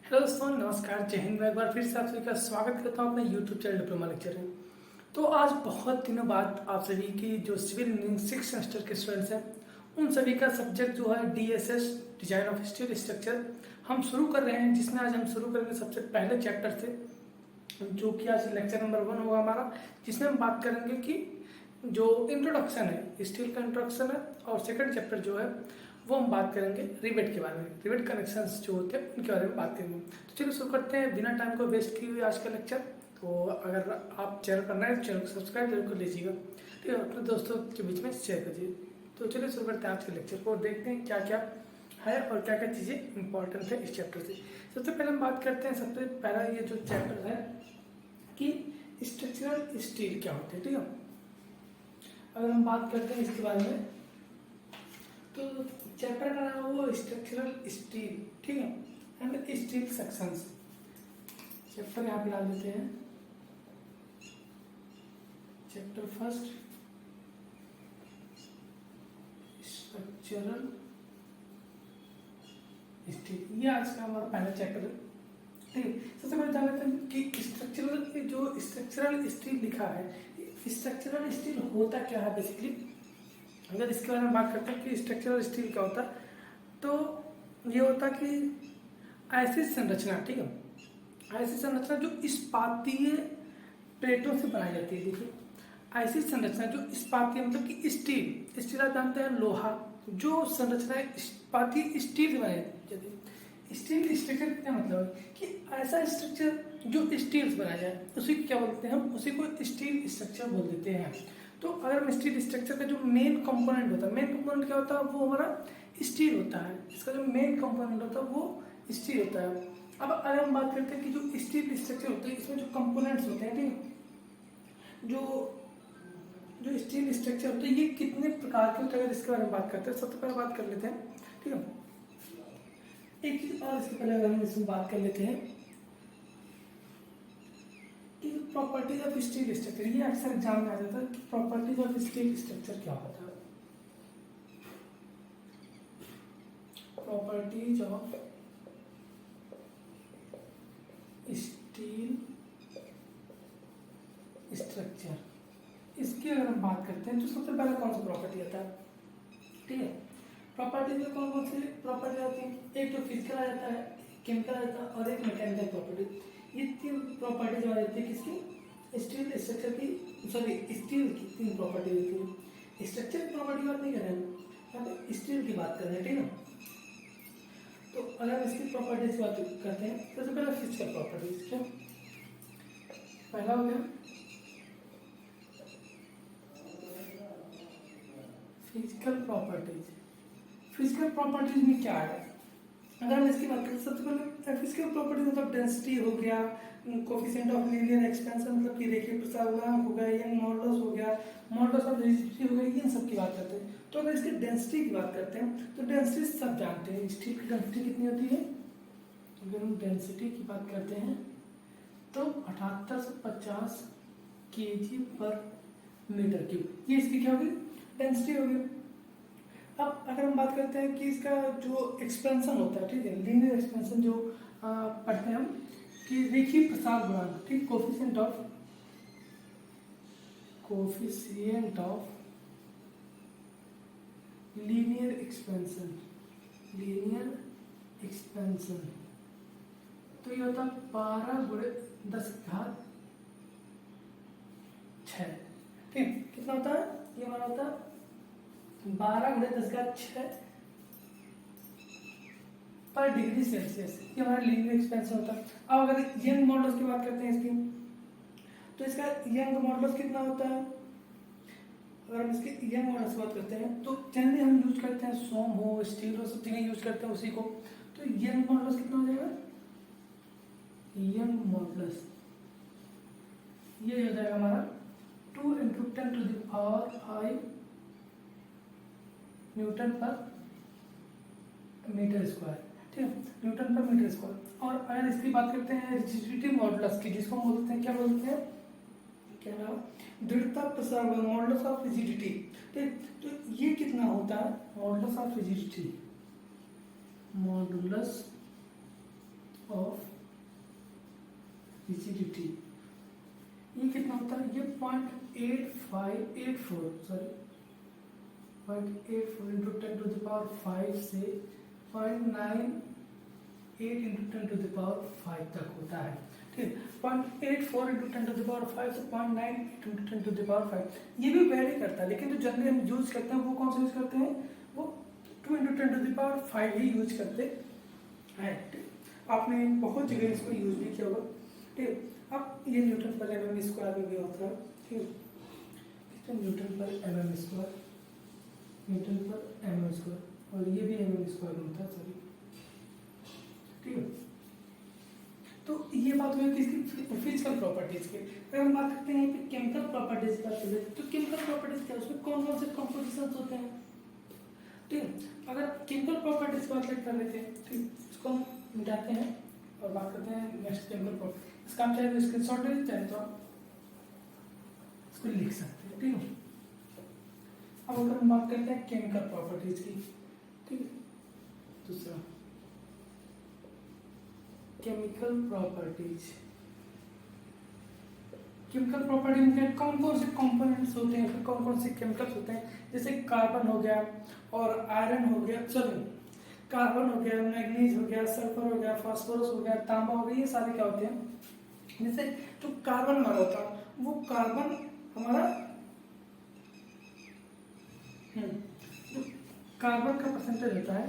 Hello दोस्तों, नमस्कार, जय हिंद। मैं एक बार फिर से आप सभी का स्वागत करता हूं अपने यूट्यूब चैनल डिप्लोमा लेक्चर में। तो आज बहुत दिनों बाद आप सभी की जो सिविल इंजीनियरिंग 6 सेमेस्टर के स्टूडेंट्स हैं उन सभी का सब्जेक्ट जो है DSS, design of steel structure, हम शुरू कर रहे हैं। जिसमें आज हम शुरू करेंगे सबसे पहले चैप्टर से, जो कि आज लेक्चर नंबर 1 होगा हमारा, जिसमें हम बात करेंगे कि जो इंट्रोडक्शन है, स्टील का इंट्रोडक्शन है। और सेकंड चैप्टर जो है वो हम बात करेंगे रिवेट के बारे में, रिवेट कनेक्शंस जो होते हैं उनके बारे में बात करेंगे। तो चलिए शुरू करते हैं बिना टाइम को वेस्ट किए हुए आज का लेक्चर। तो अगर आप चैनल पर नए हैं तो चैनल को सब्सक्राइब जरूर कर लीजिएगा, ठीक है, अपने दोस्तों के बीच में शेयर कीजिए। तो चलिए शुरू करते हैं आज के लेक्चर को और देखते हैं क्या क्या है और क्या क्या चीज़ें इंपॉर्टेंट है इस चैप्टर से। सबसे पहले हम बात करते हैं, सबसे पहला ये जो चैप्टर है कि स्ट्रक्चरल स्टील क्या होते हैं, ठीक है। अगर हम बात करते हैं इसके बारे में तो चैप्टर का नाम वो स्ट्रक्चरल स्टील, ठीक है, एंड स्टील सेक्शंस। चैप्टर यहाँ पे डाल देते हैं, चैप्टर फर्स्ट स्ट्रक्चरल स्टील। ये आज का हमारा पहला चैप्टर है, ठीक है। सबसे पहले जान लेते हैं कि स्ट्रक्चरल, जो स्ट्रक्चरल स्टील लिखा है, स्ट्रक्चरल स्टील होता क्या है बेसिकली। अगर इसके बारे में बात करते हैं कि स्ट्रक्चरल स्टील क्या होता है, तो ये होता कि ऐसी संरचना, ठीक है, ऐसी संरचना जो इस्पातीय प्लेटों से बनाई जाती है। देखिए, ऐसी संरचना जो इस्पातीय मतलब कि स्टील आप जानते हैं लोहा, जो संरचना इस्पातीय स्टील से बनाई जाती है। स्टील स्ट्रक्चर क्या मतलब है कि ऐसा स्ट्रक्चर जो स्टील से बनाया जाए उसी को क्या बोलते हैं, हम उसी को स्टील स्ट्रक्चर बोल देते हैं। तो अगर हम स्टील स्ट्रक्चर का जो मेन कंपोनेंट होता है, मेन कंपोनेंट क्या होता है, वो हमारा स्टील होता है। इसका जो मेन कंपोनेंट होता है वो स्टील होता है। अब अगर हम बात करते हैं कि जो स्टील स्ट्रक्चर होता है इसमें जो कंपोनेंट्स होते हैं, ठीक, जो जो स्टील स्ट्रक्चर होते हैं ये कितने प्रकार के होते हैं, इसके बारे में बात करते हैं। सबसे पहले बात कर लेते हैं, ठीक है। एक चीज और इसके पहले अगर हम इसमें बात कर लेते हैं कि प्रॉपर्टीज ऑफ स्टील स्ट्रक्चर, ये अक्सर एग्जाम में आ जाता है कि प्रॉपर्टीज ऑफ स्टील स्ट्रक्चर क्या होता है। प्रॉपर्टीज ऑफ स्टील स्ट्रक्चर, इसकी अगर हम बात करते हैं तो सबसे पहले कौन सा प्रॉपर्टी आता है, ठीक है। प्रॉपर्टीज में कौन कौन सी प्रॉपर्टी आती है, एक तो फिजिकल आ जाता है, केमिकल आ जाता है और एक मैकेनिकल प्रॉपर्टी। ये तीन प्रॉपर्टीज आ जाती है किसकी, स्टील स्ट्रक्चर की, सॉरी स्टील की तीन प्रॉपर्टी होती है। स्ट्रक्चर की प्रॉपर्टी की बात नहीं कर रहे हैं, यहाँ पे स्टील की बात कर रहे हैं, ठीक है। तो अगर इसकी प्रॉपर्टीज की बात करते हैं तो सबसे पहले फिजिकल प्रॉपर्टीज, क्या पहला हो गया फिजिकल प्रॉपर्टीज। फिजिकल प्रॉपर्टीज में क्या है, अगर हम इसकी बात करें सबसे पहले फिजिकल प्रॉपर्टीज मतलब डेंसिटी हो गया, कोफिशिएंट ऑफ लीनियर एक्सपेंशन मतलब कि रेखीय प्रसार गुणांक हो गया, यंग मॉडुलस हो गया, मॉडुलस ऑफ रिजिडिटी हो गया, इन सब की बात करते हैं। तो अगर इसकी डेंसिटी की बात करते हैं तो डेंसिटी सब जानते हैं, स्टील की डेंसिटी कितनी होती है। अगर हम डेंसिटी की बात करते हैं तो 7850 kg पर मीटर क्यूब, ये इसकी क्या होगी, डेंसिटी होगी। अब अगर हम बात करते हैं कि इसका जो एक्सपेंशन होता है, ठीक है, लीनियर एक्सपेंशन जो पढ़ते हैं हम कि रेखीय प्रसार गुणांक, ठीक, कोफिशिएंट ऑफ लीनियर एक्सपेंशन, तो ये होता है 12 × 10⁶, ठीक, कितना होता है, ये हमारा होता है 12 × 10⁶ पर डिग्री सेल्सियस, ये हमारा लीनियर एक्सपेंशन होता है। अब अगर यंग मॉडुलस की बात करते हैं इसकी, तो इसका यंग मॉडुलस कितना होता है, अगर हम इसके यंग मॉडुलस की बात करते हैं तो जनरली हम यूज करते हैं सोम हो, स्टील हो, सब चीजें यूज करते हैं उसी को। तो यंग मॉडुलस कितना हो जाएगा, यंग मॉडुलस ये हो जाएगा हमारा 2 × 10⁵ न्यूटन पर मीटर स्क्वायर, ठीक है, न्यूटन पर मीटर स्क्वायर। और अगर इसकी बात करते हैं रिजिडिटी मॉडुलस की, जिसको हम बोलते हैं, क्या बोलते हैं, क्या नाम, दृढ़ता प्रसार मॉडुलस ऑफ रिजिडिटी, ठीक। तो ये कितना होता है, modulus of rigidity, modulus of rigidity, ये कितना होता है, ये 0.8584 sorry 0.84 into 10 to the power 5 से 0.98 इंटू 10 टू द पावर 5 तक होता है। ठीक, 0.84 इंटू 10 टू द पावर 5 से 0.98 इंटू 10 टू द पावर 5, ये भी वेरी करता है, लेकिन जो जनरली हम यूज करते हैं वो कौन सा यूज करते हैं, वो 2 इंटू 10 टू द पावर 5 ही यूज करते हैं। आपने बहुत जगह इसको यूज भी किया होगा। ठीक, अब ये न्यूटन पर mm स्क्वायर में भी होता है। ठीक, न्यूटन पर mm स्क्वायर, न्यूटन पर mm स्क्वायर, और ये भी mm स्क्वायर में होता है सॉरी। ठीक है, तो ये बात हुई किसकी, फिजिकल प्रॉपर्टीज की। अगर हम बात करते हैं केमिकल प्रॉपर्टीज की बात करें, तो केमिकल प्रॉपर्टीज क्या है, उसमें कौन कौन से कंपोजिशंस होते हैं। ठीक है, अगर केमिकल प्रॉपर्टीज की बात कर लेते हैं, ठीक, इसको हम मिटाते हैं और बात करते हैं नेक्स्ट केमिकल प्रॉपर्टी। इसका हम चाहे तो स्क्रीनशॉट ले चाहे तो आप इसको लिख सकते हैं। ठीक है, अब अगर हम बात करते हैं केमिकल प्रॉपर्टीज की, ठीक है, दूसरा केमिकल प्रॉपर्टीज, केमिकल प्रॉपर्टी में कौन कौन से कंपोनेंट्स होते हैं, कौन कौन से केमिकल्स होते हैं, जैसे कार्बन हो गया और आयरन हो गया, चलो कार्बन हो गया, मैग्नीज हो गया, सल्फर हो गया, फास्फोरस हो गया, तांबा हो गया, ये सारे क्या होते हैं। जैसे जो कार्बन हमारा होता है, वो कार्बन हमारा जो कार्बन का परसेंटेज होता है,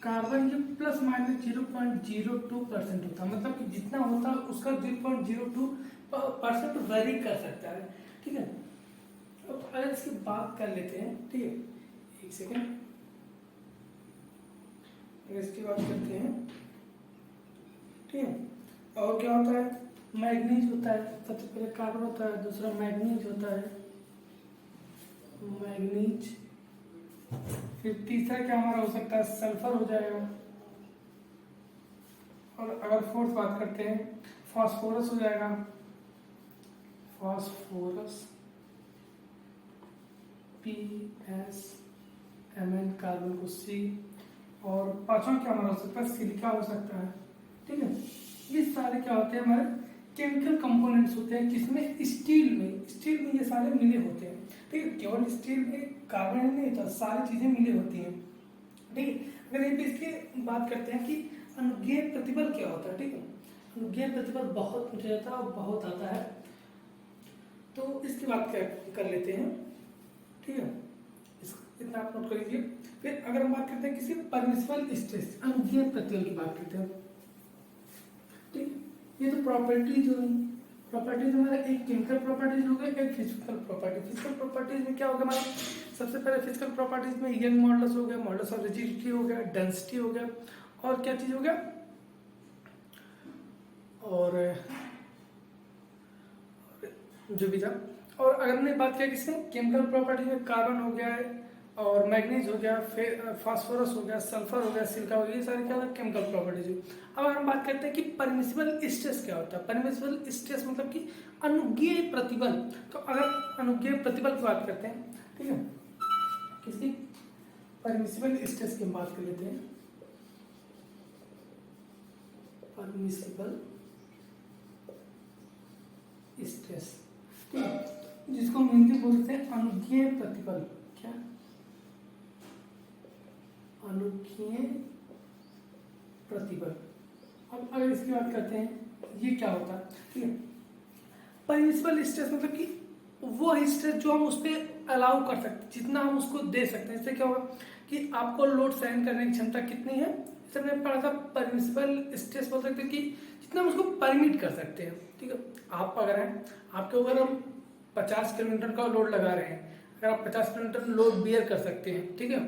कार्बन ये प्लस माइनस 0.02% होता है, मतलब कि जितना होता है उसका 0.02% वेरी कर सकता है। ठीक है, अब अगर इसकी बात कर लेते हैं, ठीक है, एक सेकेंड, इसकी बात करते हैं। ठीक है, और क्या होता है, मैग्नीज होता है, सबसे पहले कार्बन होता है, दूसरा मैग्नीज होता है, मैग्नीज, फिर तीसरा क्या हमारा हो सकता है, सल्फर हो जाएगा, और अगर फोर्थ बात करते हैं फास्फोरस हो जाएगा, फास्फोरस PSMN, कार्बन को C, और पांचवा क्या हमारा हो सकता है, सिलिका हो सकता है। ठीक है, ये सारे क्या होते हैं, हमारे केमिकल कंपोनेंट्स होते हैं, किसमें, स्टील में ये सारे मिले होते हैं। ठीक है, केवल स्टील में कार्बन नहीं होता, सारी चीजें मिली होती हैं। ठीक है, अगर एक इसकी बात करते हैं कि अनुज्ञेय प्रतिबल क्या होता है। ठीक है, अनुज्ञेय प्रतिबल बहुत पूछा जाता है और बहुत आता है, तो इसकी बात कर लेते हैं। ठीक है, इतना आप नोट कर लीजिए। फिर अगर हम बात करते हैं किसी परमिसिबल स्ट्रेस, अनुज्ञेय प्रतिबल की बात करते हैं। ठीक, ये तो प्रॉपर्टीज हुई, प्रॉपर्टीज हमारा एक केमिकल प्रॉपर्टीज हो गया, एक फिजिकल प्रॉपर्टी। फिजिकल प्रॉपर्टीज में क्या होगा हमारा, सबसे पहले फिजिकल प्रॉपर्टीज में यंग मॉडुलस हो गया, मॉडुलस ऑफ रिजिडिटी हो गया, डेंसिटी हो गया, और क्या चीज हो गया, और जो भी था। और अगर हमने बात किया किसमें, केमिकल प्रॉपर्टी में कार्बन हो गया है, और मैग्नीज हो गया, फास्फोरस हो गया, सल्फर हो गया, सिलिका हो गया, ये सारे क्या होता है, केमिकल प्रॉपर्टीज। अब अगर हम बात करते हैं कि परमिसिबल स्ट्रेस क्या होता है, परमिसिबल स्ट्रेस मतलब कि अनुज्ञेय प्रतिबल। तो अगर अनुज्ञेय प्रतिबल की बात करते हैं, ठीक है, किसी परमिसिबल स्ट्रेस की बात कर लेते हैं, परमिसिबल स्ट्रेस, ठीक है, जिसको हम हिंदी बोलते हैं अनुज्ञेय प्रतिबल। क्या, अनुज्ञेय प्रतिबल। अब अगर इसकी बात करते हैं, ये क्या होता है। ठीक है, परमिसिबल स्ट्रेस मतलब कि वो स्ट्रेस जो हम उस पर अलाउ कर सकते हैं, जितना हम उसको दे सकते हैं। इससे क्या होगा कि आपको लोड सहन करने की क्षमता कितनी है, जैसे हमने पढ़ा था परमिसिबल स्ट्रेस बोल सकते हैं कि जितना हम उसको परमिट कर सकते हैं। ठीक है, आप अगर हैं, आपके ऊपर हम 50 किलोमीटर का लोड लगा रहे हैं, अगर आप 50 किलोमीटर लोड बियर कर सकते हैं, ठीक है,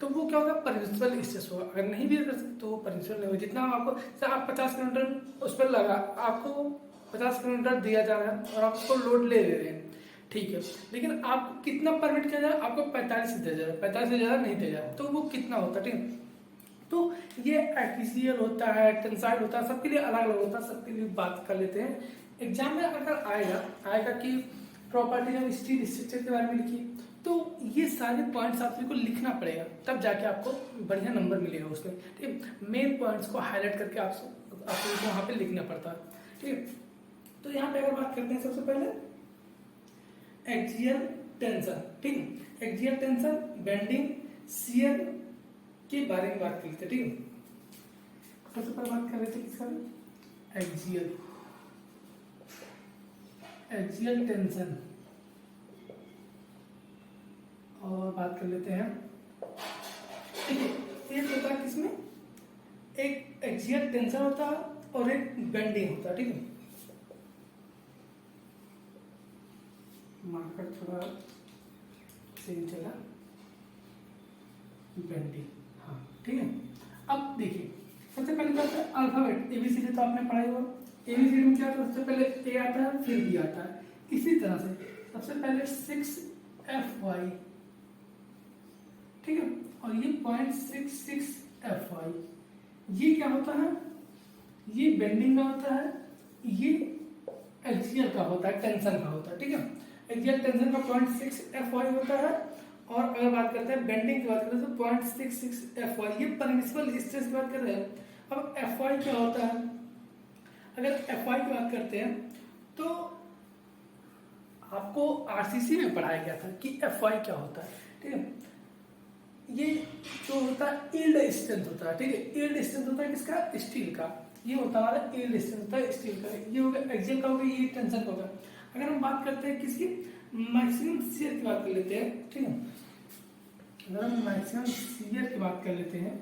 तो वो क्या होगा, परमिसिबल स्ट्रेस होगा। अगर नहीं बियर कर सकते तो वो परमिसिबल नहीं होगा। जितना आपको, आप 50 किलोमीटर उस पर लगा, आपको 50 किलोमीटर दिया जा रहा है और आप उसको लोड ले रहे हैं, ठीक है, लेकिन आपको कितना परमिट किया जा रहा है, आपको 45 से दिया जा रहा है, 45 से ज़्यादा नहीं दिया जा रहा, तो वो कितना होता है। ठीक है, तो ये एक्सियल होता है, टेंसाइल होता है, सबके लिए अलग अलग होता है, सबके लिए बात कर लेते हैं। एग्जाम में अगर आएगा कि प्रॉपर्टी ऑफ स्टील स्ट्रक्चर के बारे में लिखी, तो ये सारे पॉइंट्स आपको लिखना पड़ेगा, तब जाके आपको बढ़िया नंबर मिलेगा उसमें। ठीक है, मेन पॉइंट्स को हाईलाइट करके आपको वहाँ पे लिखना पड़ता है। ठीक है, तो यहाँ पे अगर बात करते हैं सबसे पहले एक्सियल टेंशन। ठीक है, एक्सियल टेंशन, बेंडिंग, शियर के बारे में बात कर लेते हैं। ठीक है, सबसे पहले बात कर लेते हैं किसका, एक्सियल टेंशन, और बात कर लेते हैं। ठीक है, एक होता है किसमें, एक एक्सियल टेंशन होता है और एक बेंडिंग होता है। ठीक है, मार्कर थोड़ा सही चला, बेंडिंग, हाँ ठीक है। अब देखिए सबसे पहले क्या होता है, अल्फाबेट एबीसीडी तो आपने पढ़ा ही होगा। एबीसीडी में क्या होता है, सबसे पहले ए आता है फिर बी आता है। इसी तरह से सबसे पहले 6FY, ठीक है, और ये 0.66FY, ये क्या होता है, ये बेंडिंग का होता है, ये एक्सियल का होता है, टेंशन का होता है। ठीक है, एक्सियल टेंशन का 0.6FY होता है, और अगर बात करते हैं बेंडिंग की बात करें तो 0.66FY, ये परमिसिबल स्ट्रेस की बात कर रहे हैं। अब FY क्या होता है, अगर FY की बात करते हैं तो आपको आरसीसी में पढ़ाया गया था कि FY क्या होता है। ठीक है, ये जो होता है यील्ड स्ट्रेंथ होता है। ठीक है, यील्ड स्ट्रेंथ होता है किसका, स्टील का, ये होता है हमारा यील्ड स्ट्रेंथ होता है स्टील का। ये हो गया एक्सियल का, हो गया ये टेंशन का होगा। अगर हम बात करते हैं किसकी, मैक्सिमम शियर की बात कर लेते हैं। ठीक है, अगर हम मैक्सिमम शियर की बात कर लेते हैं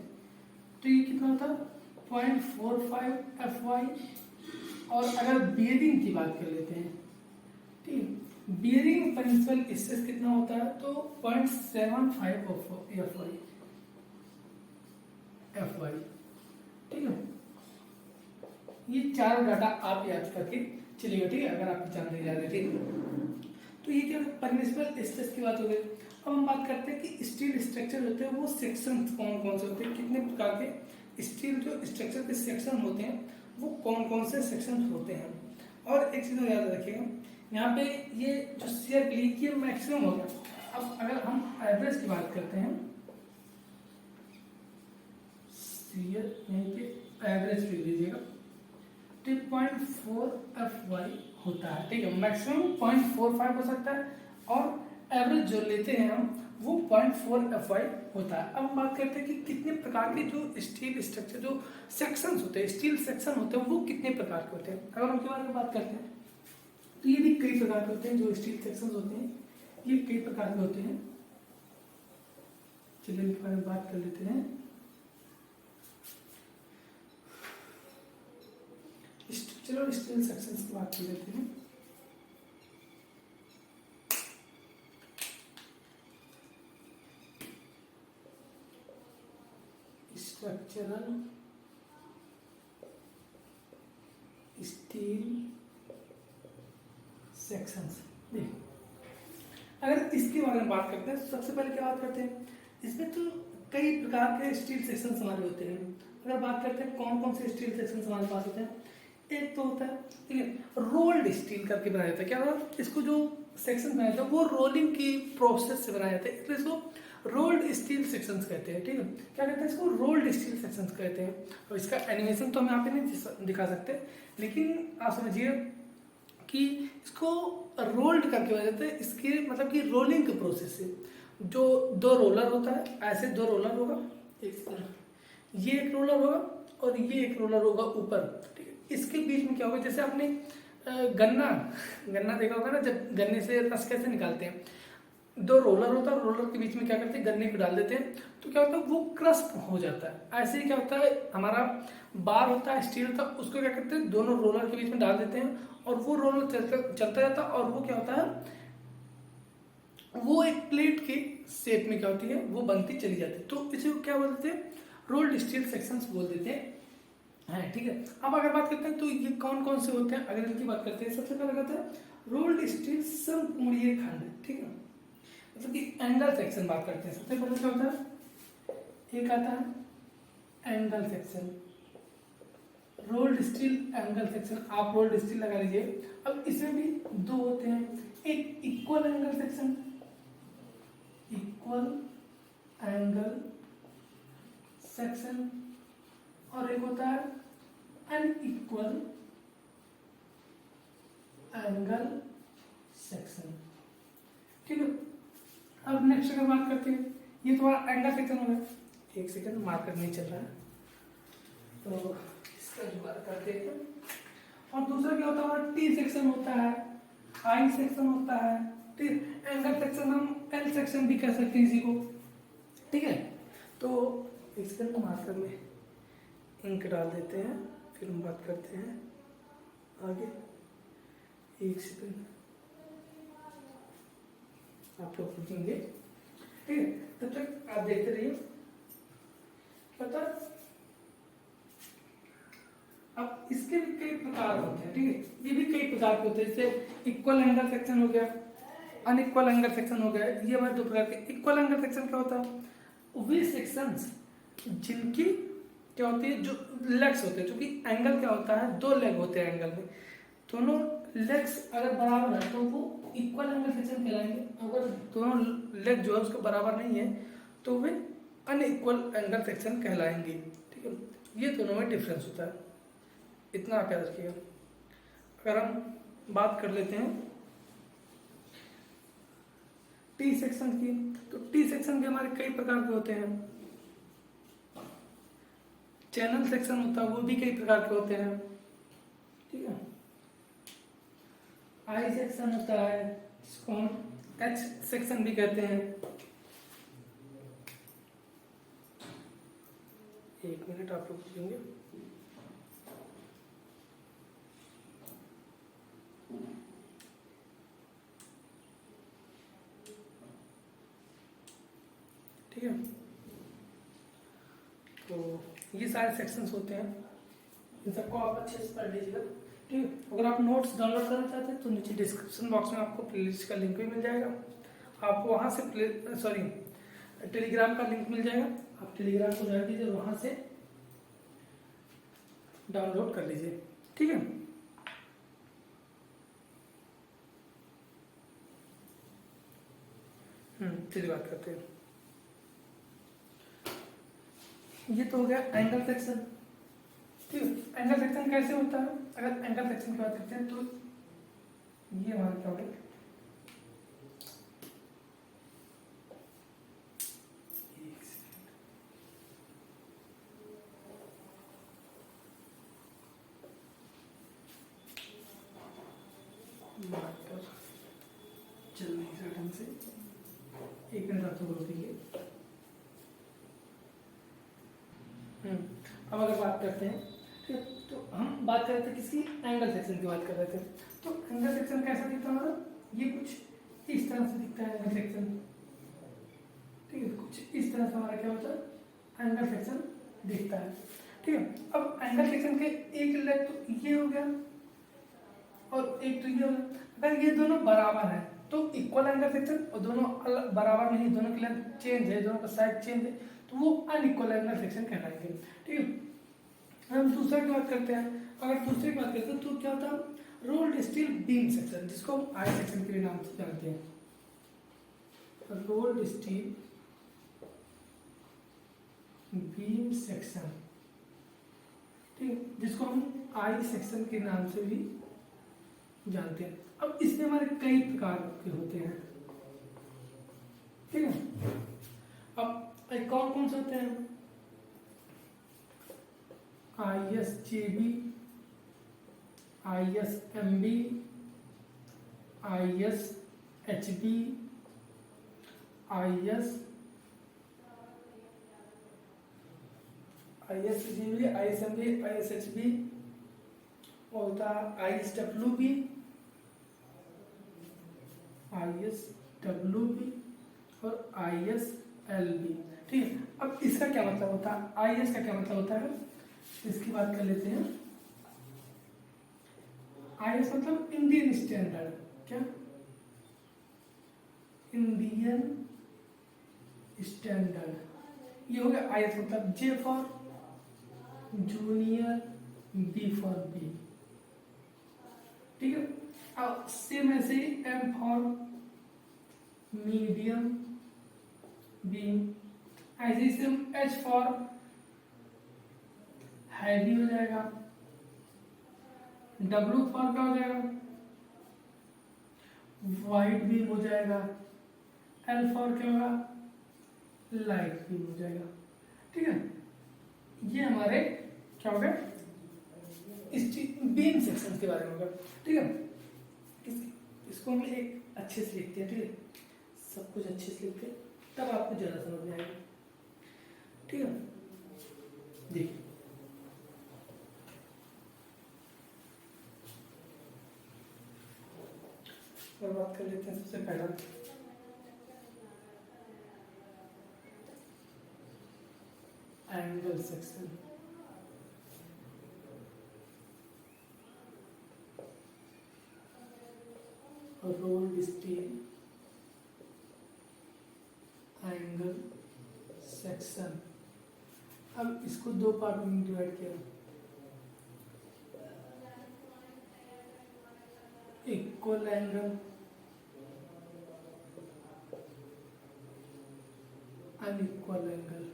तो ये कितना होता है, 0.45FY। और अगर बियरिंग की बात कर लेते हैं, ठीक है, बियरिंग प्रिंसिपल स्ट्रेस कितना होता है, तो 0.75FY। ठीक है, ये चार डाटा आप याद करके चलिएगा। ठीक है, अगर आपको जानने जा रहे थे तो ये क्या परमिसिबल स्ट्रेस की बात हो गई। अब हम बात करते हैं कि स्टील स्ट्रक्चर होते हैं वो सेक्शन कौन कौन से होते हैं, कितने प्रकार के स्टील जो स्ट्रक्चर के सेक्शन होते हैं वो कौन कौन से सेक्शन होते हैं। और एक चीज याद रखिएगा, यहाँ पे ये जो शियर क्लिक ये मैक्सिमम हो गया। अब अगर हम एवरेज की बात करते हैं, शियर यहीं पे एवरेज ले लीजिएगा, 0.4FY होता है। ठीक है, मैक्सिमम 0.45 हो सकता है, और एवरेज जो लेते हैं हम वो 0.4FY होता है। अब हम बात करते हैं कि कितने प्रकार के जो स्टील स्ट्रक्चर जो सेक्शंस होते हैं, स्टील सेक्शन होते हैं वो कितने प्रकार के होते हैं। अगर उनके बारे में बात करते हैं तो ये भी कई प्रकार के होते हैं, जो स्टील सेक्शंस होते हैं ये कई प्रकार के होते हैं। चलिए इनके बारे में बात कर लेते हैं। स्ट्रक्चरल स्टील सेक्शंस की बात कर लेते हैं। स्ट्रक्चरल स्टील सेक्शंस, अगर इसके बारे में बात करते हैं सबसे पहले क्या बात करते हैं, इसमें तो कई प्रकार के स्टील सेक्शंस हमारे होते हैं। अगर बात करते हैं कौन कौन से स्टील सेक्शंस हमारे पास होते हैं, एक तो होता है, ठीक है, रोल्ड स्टील करके बनाया जाता है। क्या होता है, इसको जो सेक्शन बनाया जाता है वो रोलिंग की प्रोसेस से बनाया जाता है, तो इसको रोल्ड स्टील सेक्शंस कहते हैं। ठीक है, क्या कहते हैं इसको, रोल्ड स्टील सेक्शंस कहते हैं। और इसका एनिमेशन तो हम यहाँ पे नहीं दिखा सकते, लेकिन आप समझिए कि इसको रोल्ड करके बनाया जाता है। इसके मतलब कि रोलिंग के प्रोसेस से जो दो रोलर होता है, ऐसे दो रोलर होगा, एक तरफ ये एक रोलर होगा और ये एक रोलर होगा ऊपर। ठीक है, इसके बीच में क्या होगा, जैसे आपने गन्ना देखा होगा ना, जब गन्ने से रस कैसे निकालते हैं, दो रोलर होता है, रोलर के बीच में क्या करते हैं, गन्ने को डाल देते हैं, तो क्या होता है वो क्रस्ट हो जाता है। ऐसे ही क्या होता है, हमारा बार होता है स्टील का, उसको क्या करते हैं दोनों रोलर के बीच में डाल देते हैं और वो रोलर चलता जाता है, और वो क्या होता है वो एक प्लेट की शेप में क्या होती है वो बनती चली जाती है। तो इसे क्या बोलते हैं, रोल्ड स्टील सेक्शंस बोल देते हैं। ठीक है, अब अगर बात करते हैं तो ये कौन कौन से होते हैं, अगर इनकी बात करते हैं सबसे पहले कहते हैं रोल्ड स्टील समकोणीय खंड। ठीक है, मतलब कि एंगल सेक्शन बात करते हैं। सबसे पहले क्या होता है, एक आता है angle section, rolled steel angle section, आप रोल्ड स्टील लगा लीजिए। अब इसमें भी दो होते हैं, एक equal angle section equal angle section, और एक होता है अनइक्वल एंगल सेक्शन। ठीक है, अब नेक्स्ट अगर बात करते हैं, ये तुम्हारा एंगल सेक्शन हो गया। एक सेकंड, मार्कर नहीं चल रहा है तो इसका जुगाड़ करते हैं। और दूसरा क्या होता है, टी सेक्शन होता है, आई सेक्शन होता है, ठीक। एंगल सेक्शन हम एल सेक्शन भी कह सकते हैं इसी को, ठीक है। तो एक सेकंड, मार्कर में इंक डाल देते हैं, फिर हम बात करते हैं आगे। एक सेकंड, आप लोग पूछेंगे, ठीक है, तब तक आप देखते रहिए। पता, अब इसके भी कई प्रकार होते हैं, ठीक है, ये भी कई प्रकार के होते हैं। जैसे इक्वल एंगल सेक्शन हो गया, अनइक्वल एंगल सेक्शन हो गया, ये हमारे दो प्रकार के। इक्वल एंगल सेक्शन क्या होता है, वे सेक्शंस जिनकी क्या होती है, जो लेग्स होते हैं, क्योंकि एंगल क्या होता है, दो लेग होते हैं एंगल में, दोनों लेग्स अगर बराबर है तो वो इक्वल एंगल सेक्शन कहलाएंगे। अगर दोनों लेग जो है उसके बराबर नहीं है तो वे अनइक्वल एंगल सेक्शन कहलाएंगे, ठीक है। ये दोनों में डिफरेंस होता है, इतना आप याद रखिएगा। अगर हम बात कर लेते हैं टी सेक्शन की, तो टी सेक्शन के हमारे कई प्रकार के होते हैं। चैनल सेक्शन होता है, वो भी कई प्रकार के होते हैं, ठीक है। आई सेक्शन होता है, इसको हम एच सेक्शन भी कहते हैं। एक मिनट आप लोग पूछेंगे, ठीक है। तो ये सारे सेक्शंस होते हैं, इन सबको आप अच्छे से पढ़ लीजिएगा, ठीक है। अगर आप नोट्स डाउनलोड करना चाहते हैं तो नीचे डिस्क्रिप्शन बॉक्स में आपको प्लेलिस्ट का लिंक भी मिल जाएगा, आप वहाँ से टेलीग्राम का लिंक मिल जाएगा, आप टेलीग्राम को ज्वाइन कीजिए, वहाँ से डाउनलोड कर लीजिए, ठीक है। चलिए बात करते हैं। ये तो हो गया एंगल सेक्शन, ठीक है। एंगल सेक्शन कैसे होता है, अगर एंगल सेक्शन की बात करते हैं तो ये हमारा क्या होगा, चल नहीं रहा ढंग से, एक मिनट आप तो बोल दीजिए। अब अगर बात करते हैं, ठीक है, तो हम बात कर रहे थे किसकी, एंगल सेक्शन की बात कर रहे थे। तो एंगल सेक्शन कैसा दिखता है हमारा, ये कुछ इस तरह से दिखता है एंगल सेक्शन, ठीक है। कुछ इस तरह से हमारा क्या होता है, एंगल सेक्शन दिखता है, ठीक है। अब एंगल सेक्शन के एक लेग तो ये हो गया और एक तो ये हो गया। अगर ये दोनों बराबर है तो इक्वल एंगल सेक्शन, और दोनों बराबर नहीं, दोनों के लेग चेंज है, दोनों का साइड चेंज है, तो वो अनइक्वल एंगल सेक्शन कहलाएंगे, ठीक है। हम दूसरा की बात करते हैं, अगर दूसरे की बात करते हैं तो क्या होता है, रोल्ड स्टील बीम सेक्शन, जिसको हम आई सेक्शन के नाम से जानते हैं। रोल्ड स्टील बीम सेक्शन, ठीक है, जिसको हम आई सेक्शन के नाम से भी जानते हैं। अब इसमें हमारे कई प्रकार के होते हैं, ठीक है। अब कौन कौन से होते हैं, ISJB, ISMB, ISHB, ISJB, ISMB, ISHB, और होता है ISWB, ISWB और ISLB, ठीक है। अब इसका क्या मतलब होता है, IS का क्या मतलब होता है, इसकी बात कर लेते हैं। IS मतलब इंडियन स्टैंडर्ड, क्या, इंडियन स्टैंडर्ड, ये हो गया IS मतलब J for junior, B for B, ठीक है। अब सेम ऐसे ही M फॉर मीडियम, बीम। ऐसे ही सेम एच फॉर हैवी हो जाएगा। डब्ल्यू फॉर क्या हो जाएगा, वाइड बीम हो जाएगा। एल फॉर क्या होगा, लाइट बीम हो जाएगा। ठीक है, ये हमारे क्या हो गए, इस बीम सेक्शन के बारे में होगा। ठीक है, इसको हम एक अच्छे से लिखते हैं। ठीक है, सब कुछ अच्छे से लिखते हैं, तब आपको ज़्यादा समझ में आएगा। ठीक है, देखिए और बात कर लेते हैं सबसे पहला angle section. Rolled steel angle section. अब इसको दो पार्ट में डिवाइड किया, इक्वल एंगल, अनइक्वल एंगल।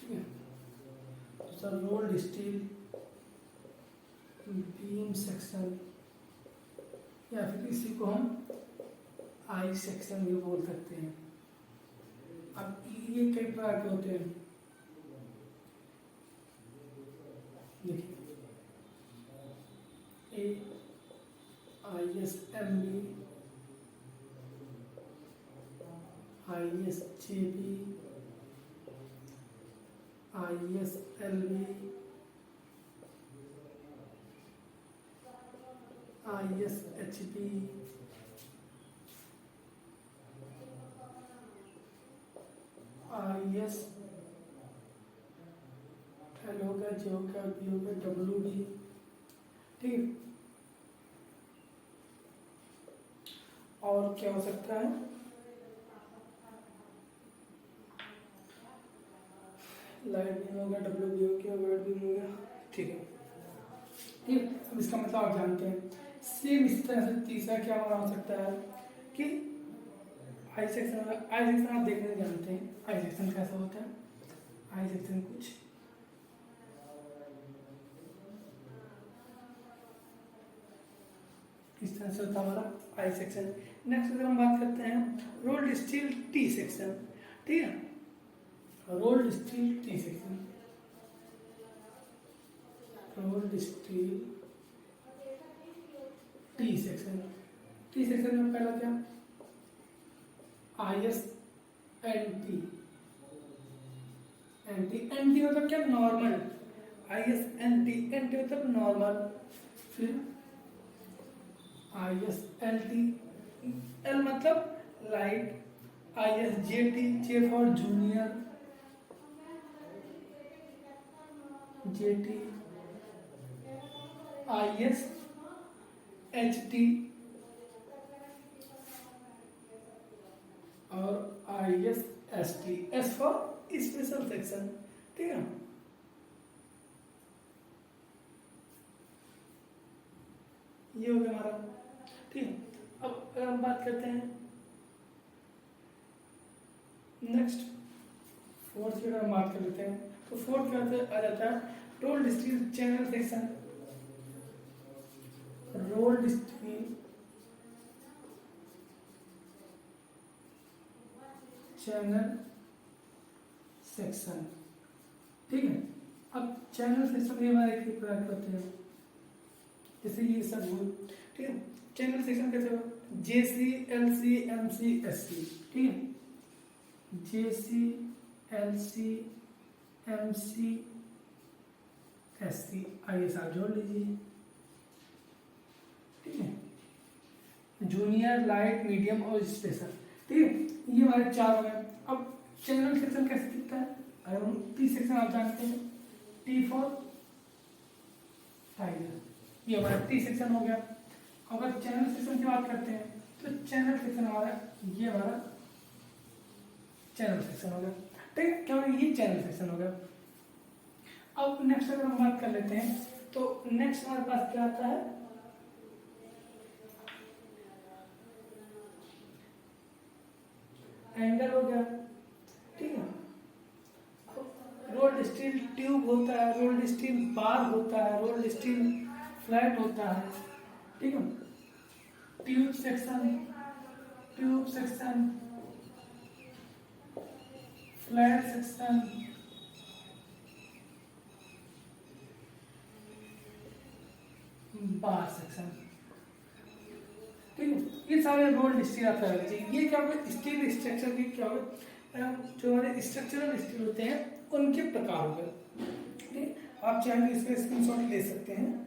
ठीक है, तो sir rolled steel beam section, या फिर इसी को हम आई सेक्शन भी बोल सकते हैं। अब ये कई प्रकार के होते हैं, देखिए AISMB, ISJB, ISLB, ISHB, ISL होगा, J होगा, B होगा, WB। ठीक है, और क्या हो सकता है, लाइट बीम हो गया, WB हो गया, वाइट बीम हो गया। ठीक है, ठीक है, अब इसका मतलब आप जानते हैं। सेम इस तरह से तीसरा क्या हमारा हो सकता है कि आई सेक्शन। आई सेक्शन आप देखने जानते हैं, आई सेक्शन कैसा होता है। आई सेक्शन कुछ इस तरह से होता है हमारा आई सेक्शन। नेक्स्ट अगर हम बात करते हैं रोल्ड स्टील टी सेक्शन। ठीक है, rolled steel tea section, rolled steel tea section. T section में पहला क्या, ISNT। एंटी मतलब क्या, नॉर्मल। ISNT, एंटी मतलब नॉर्मल। फिर ISLT, L मतलब light. ISJT, J for junior, JT। ISHT और ISST, S for special section. ठीक है, ये हो गया हमारा। ठीक है, अब अगर हम बात करते हैं नेक्स्ट फोर्थ की, अगर हम बात कर लेते हैं तो फोर्थ क्या आ जाता है, rolled steel channel section. Rolled steel channel section. ठीक है, अब चैनल सेक्शन ये हमारे एक प्रकार के होते हैं, जैसे ये सब हो। ठीक है, चैनल सेक्शन कैसे हो, JC, LC, MC, SC। ठीक है, JC, LC, MC, SC, आइए साथ जोड़ लीजिए। ठीक है, जूनियर, लाइट, मीडियम और स्पेशल। ठीक है, ये हमारे चार हो गए। अब चैनल सेक्शन कैसे दिखता है, अगर हम टी सेक्शन आप जानते हैं, T फॉर टाइगर, ये हमारा टी सेक्शन हो गया। अगर चैनल सेक्शन की बात करते हैं तो चैनल सेक्शन हमारा, ये हमारा चैनल सेक्शन हो गया। ठीक है, क्या ये चैनल सेक्शन हो गया। अब नेक्स्ट अगर हम बात कर लेते हैं तो नेक्स्ट हमारे पास क्या आता है, एंगल हो गया, ठीक है। रोल्ड स्टील ट्यूब होता है, रोल्ड स्टील बार होता है, रोल्ड स्टील फ्लैट होता है, ठीक है। ट्यूब सेक्शन, फ्लैट सेक्शन, बार सेक्शन, ठीक है। ये सारे रोल्ड स्टील आपका रहना चाहिए। ये क्या होगा, स्टील स्ट्रक्चर की क्या होगा, जो हमारे स्ट्रक्चरल स्टील होते हैं उनके प्रकार हो गए, ठीक है। आप चाहें तो इसका स्क्रीनशॉट ले सकते हैं,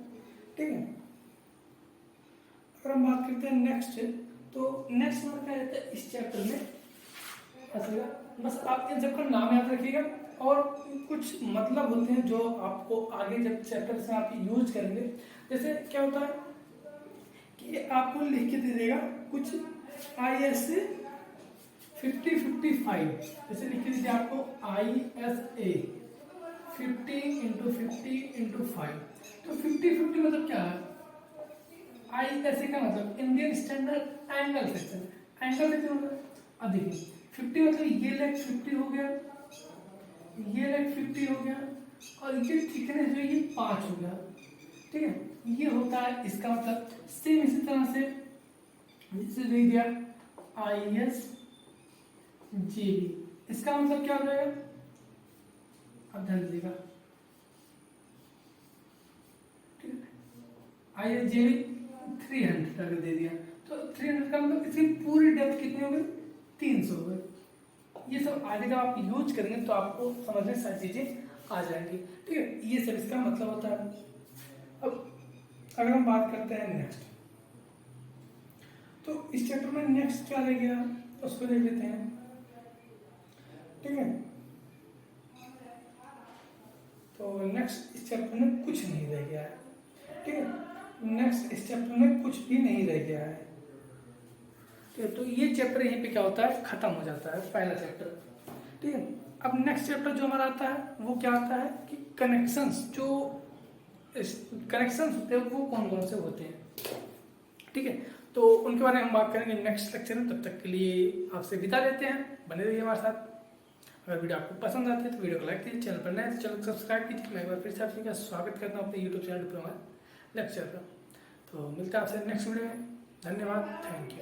ठीक है। अगर हम बात करते हैं नेक्स्ट, तो नेक्स्ट हमारा क्या रहता है इस चैप्टर में, बस आप इन सबका नाम याद रखिएगा और कुछ मतलब होते हैं जो आपको आगे जब चैप्टर से आप यूज करेंगे। जैसे क्या होता है कि आपको लिख के दे देगा कुछ IS 50-55, जैसे लिख के दीजिए आपको ISA 50x50x5, तो 50-50 मतलब क्या है, ISA का मतलब Indian standard angle section, angle section मतलब अब देखिए 50 मतलब ये लेग 50 हो गया, ये लेग 50 हो गया, और ये थिकनेस जो ये 5 हो गया, ठीक है। ये होता है इसका मतलब। सेम इसी तरह से जैसे दे दिया ISJB, इसका मतलब क्या हो जाएगा, अब ध्यान दीजिएगा, ठीक है। ISJB 300 करके दे दिया, तो 300 का मतलब इसकी पूरी डेप्थ कितनी हो गई, 300 हो गई। ये सब आगे जब आप यूज करेंगे तो आपको समझ में सारी चीजें आ जाएंगी, ठीक है। ये सब इसका मतलब होता है। अब अगर हम बात करते हैं नेक्स्ट, तो इस चैप्टर में नेक्स्ट क्या रह गया उसको देख लेते हैं, ठीक है। तो नेक्स्ट इस चैप्टर में कुछ नहीं रह गया है, ठीक है। नेक्स्ट इस चैप्टर में कुछ भी नहीं रह गया है, तो ये चैप्टर यहीं पे क्या होता है खत्म हो जाता है, पहला चैप्टर, ठीक है। अब नेक्स्ट चैप्टर जो हमारा आता है वो क्या आता है कि कनेक्शंस, जो कनेक्शंस होते हैं वो कौन कौन से होते हैं, ठीक है। तो उनके बारे में हम बात करेंगे नेक्स्ट लेक्चर में। तब तक के लिए आपसे विदा लेते हैं, बने रहिए हमारे साथ। अगर वीडियो आपको पसंद आती है तो वीडियो को लाइक कीजिए, चैनल पर नए हैं तो चैनल को सब्सक्राइब कीजिए। मैं एक बार फिर से आपका स्वागत करता हूँ अपने यूट्यूब चैनल डिप्लोमा लेक्चर पर। तो मिलता है आपसे नेक्स्ट वीडियो में, धन्यवाद, थैंक यू।